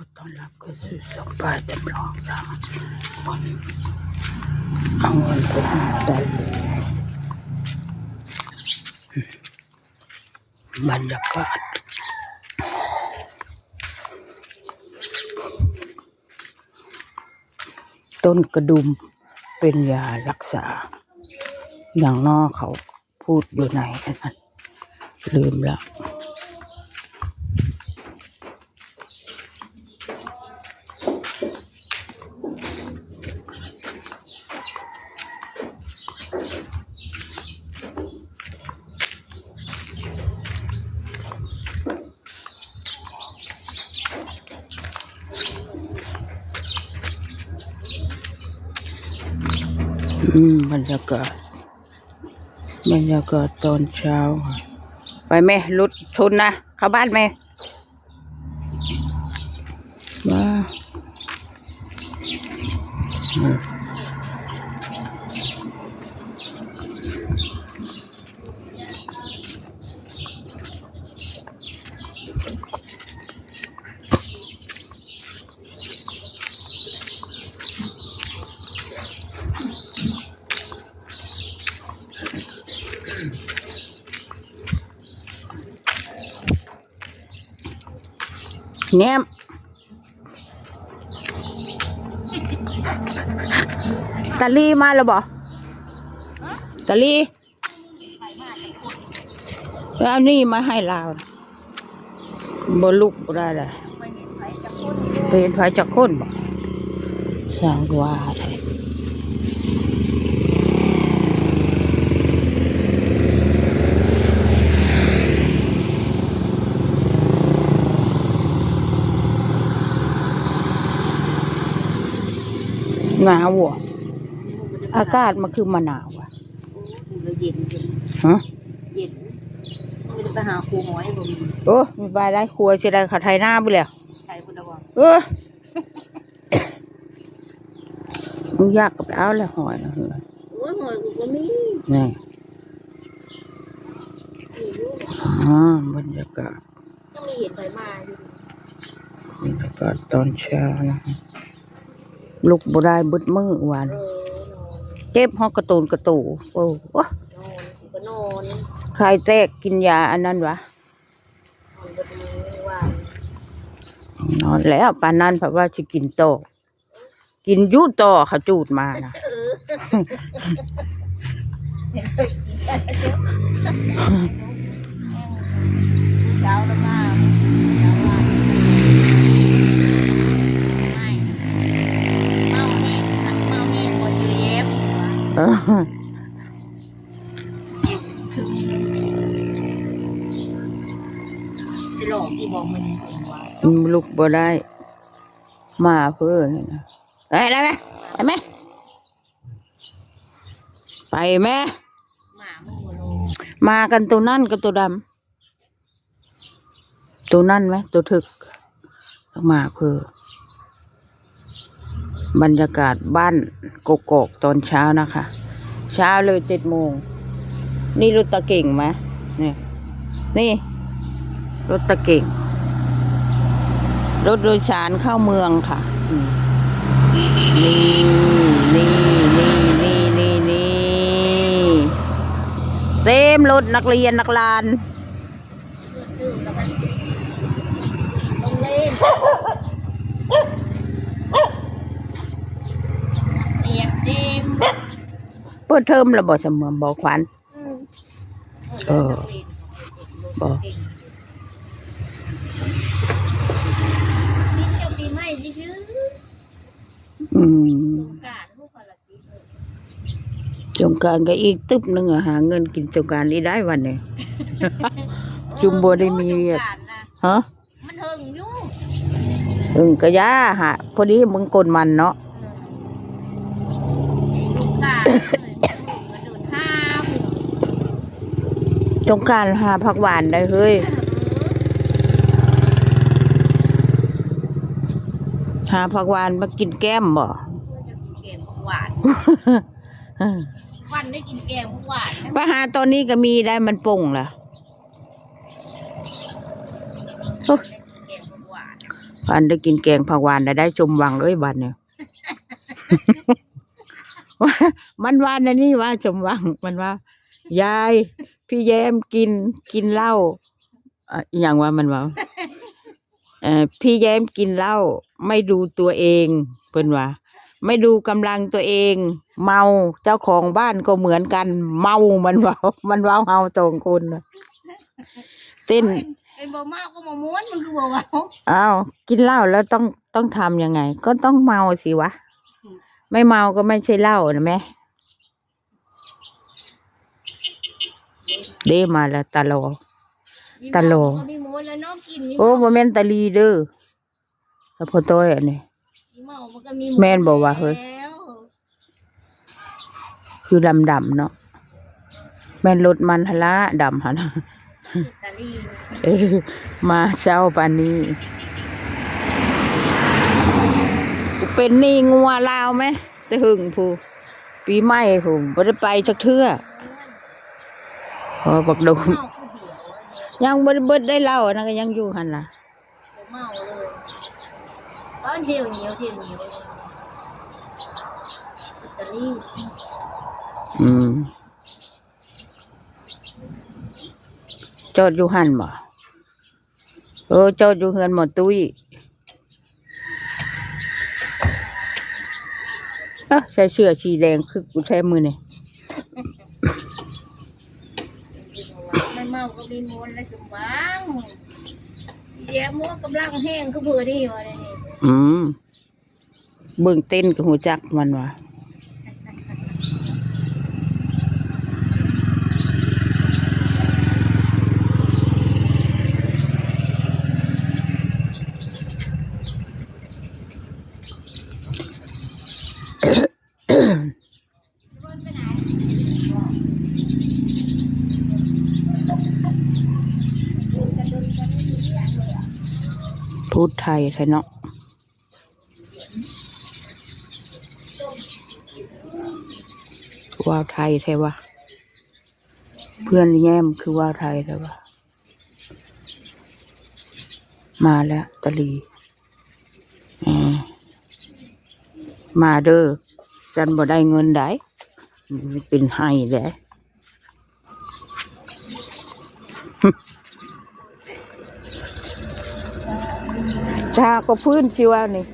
อต้อนรับเข้าสู่สปาจำลองจ้าเอาเงินคนมาได้บรรยากาศต้นกระดุมเป็นยารักษาอย่างนอกเขาพูดอยู่ในนั้นลืมแล้วบรรยากาศตอนเช้าไปแม่รถชนนะเข้าบ้านแม่ว้าเนี่ยตาลีมาแล้วบ่ตาลีแล้วนี่มาให้เราบ่ลุกบ่ได้เลยเป็นไฟจากคนบ่สร้างว่าไทยหนาวอ่ะอากาศมันคือมะนาวอ่ะเย็นฮะเย็นไม่ได้ไปหาครูหอยบ่มีโอ้มีใบได้ครัวจะได้ขาไทยหน้าไปแล้วใครคนละว่ามึงอยากก็ไปเอาแล้วหอยนะเฮ้ยโอ้ยหอยกูก็มีนี่บรรยากาศก็มีเห็นไปมาอยู่บรรยากาศตอนเช้านะลุกบ่ได้บึดมือวันเจ็บห้องกระตูนโอ้นอนใครแตกกินยาอันนั้นวะนอนแล้วปานนั้นเพราะว่าจะกินโตกินยุโตเขาจูดมานะเช้าแล้วมาจะหลอกที่บอกมันลุกบ่ได้มาเพื่อนี่นะไปไหมไปแม่มากันตัวนั่นกับตัวดำตัวนั่นไหมตัวถึกมาเพื่อบรรยากาศบ้านกกอกตอนเช้านะคะเช้าเลย7 โมงนี่รถตะเก่งไหมนี่รถตะเก่งรถโดยสารเข้าเมืองค่ะนี่เต็มรถนักเรียนนักลานเปิดเทอมแล้วบ่เสมอบ่ขวัญบ่สงกรานต์ก็อีกตึบนึงหาเงินกินสงกรานต์นี้ได้วันนี้จุมบัวได้มีฮะมันเฮิงอยู่กะยาหะพอดีมึงกลมันเนาะสงกรานต์หาผักหวานได้เฮ้ยหาผักหวานมากินแก้มบ่แกงผักหวานวันได้กินแกงผักหวานไปหาตอนนี้ก็มีได้มันป่งล่ะ พันได้กินแกงผักหวานได้ชมวังเอ้ยบัดเนี่ย มันวานอันนี้ว่าชมวังมันว่า ยายพี่แย้มกินเหล้าอหย่างว่ามันว่าพี่แย้มกินเหล้าไม่ดูตัวเองเพิ่นว่า ไม่ดูกำลังตัวเอง เมาเจ้าของบ้านก็เหมือนกัน เมามันว่ามันว่าเฮาตรงคนน่ะเต้น ไอ้บ่เมาก็มาม้วนมันคือบ่เมา อ้าวกินเหล้าแล้วต้องทำยังไง ก็ต้องเมาสิวะ ไม่เมาก็ไม่ใช่เหล้านะแม่เด้มาแล้วตาโล ตะโล ก็มีม้วนแล้วเนาะกินนี่ โอ้บ่แม่นตาลีเด้อแล้วพอต้อยอันนี้ เมามันก็มี แม่นบอกว่าเฮ้ย แล้ว คือดำๆเนาะแม่นรถมันทะละดำหั่น อิตาลี เออมาเช้าปานนี้กูเป็นหนี้งัวลาวไหมแต่หึงผู้ปีใหม่ผมบ่ได้ไปจักเทื่อพอบักดม เมาคือเหี่ยว ยังบ่ได้เบิดได้เหล้าอันนั้นก็ยังอยู่หั่นล่ะ บ่เมาเลยตอนเที่ยวเหนียวอิตาลี อืมจอดอยู่หั่นบ่จอดอยู่เฮือนหมอตุ้ยใส่เสื้อสีแดงคือกูใช้มือนี่ ไม่เมาก็มีม้วนแล้วจุ่มบ้างเดี๋ยวม้วนกำลังแห้งคือเบื่อดีวะเนี่ย อืมเบิ่งเต้นกับหูจักมันว่ะพูดไทยใช่เนาะว่าวไทยใช่ปะเพื่อนแย้มคือว่าวไทยใช่ปะมาแล้วตะลีมาเด้อฉันบ่ได้เงินได้เป็นให้แหละชาก็พื้นจิว่านี่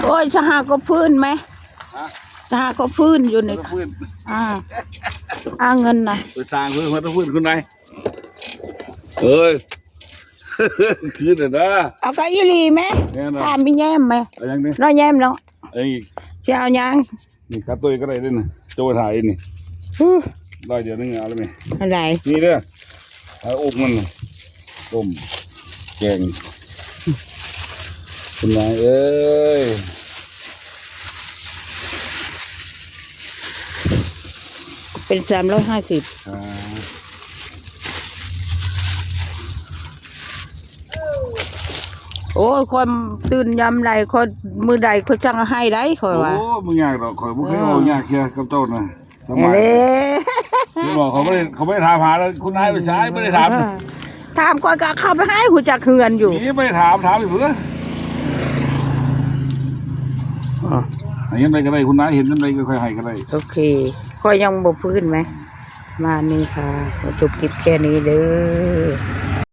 โอ้ยชาก็พื้นไหมชาก็พื้นอยู่ใน พื้น เงินนะ ไปสร้างพื้นมาต้องพื้นคุณนายเอ้ย คืนเด้อนะ เอากะอีหลีไหม แน่นอน ถามพี่แย้มไหม เอายังนี่ น้อยแย้มแล้ว ไอ้ จะเอายัง นี่ครับตัวก็ได้ด้วยนะโจถ่ายนี่ ฮู้ ได้เดี๋ยวนึงเอาเลยไหม อะไร นี่เด้อเอาอกมันน่ะต้มแกงคุณนายเอ้ย เป็น350 อ่า โอ้ยคนตื่นยำใดคนมือใดเขาจังให้ได้คอยว่า โอ้มึงยากดอกข่อยบ่เคยเอายากแค่กับเจ้านะสบาย เด้ ที่บอกเขาไม่ได้ถามหาแล้วคุณนายไปใช้ไม่ได้ถาม ถามก่อนก็เข้าไปให้หูจักเฮือนอยู่ นี่ไม่ได้ถามอีกเพื่อเห็นอะไรก็ได้คุณนายเห็นอะไรก็ค่อยให้ก็ได้ โอเคค่อยยังบ่ฟื้นไหม มานี่ค่ะขอจบคลิปแค่นี้เด้อ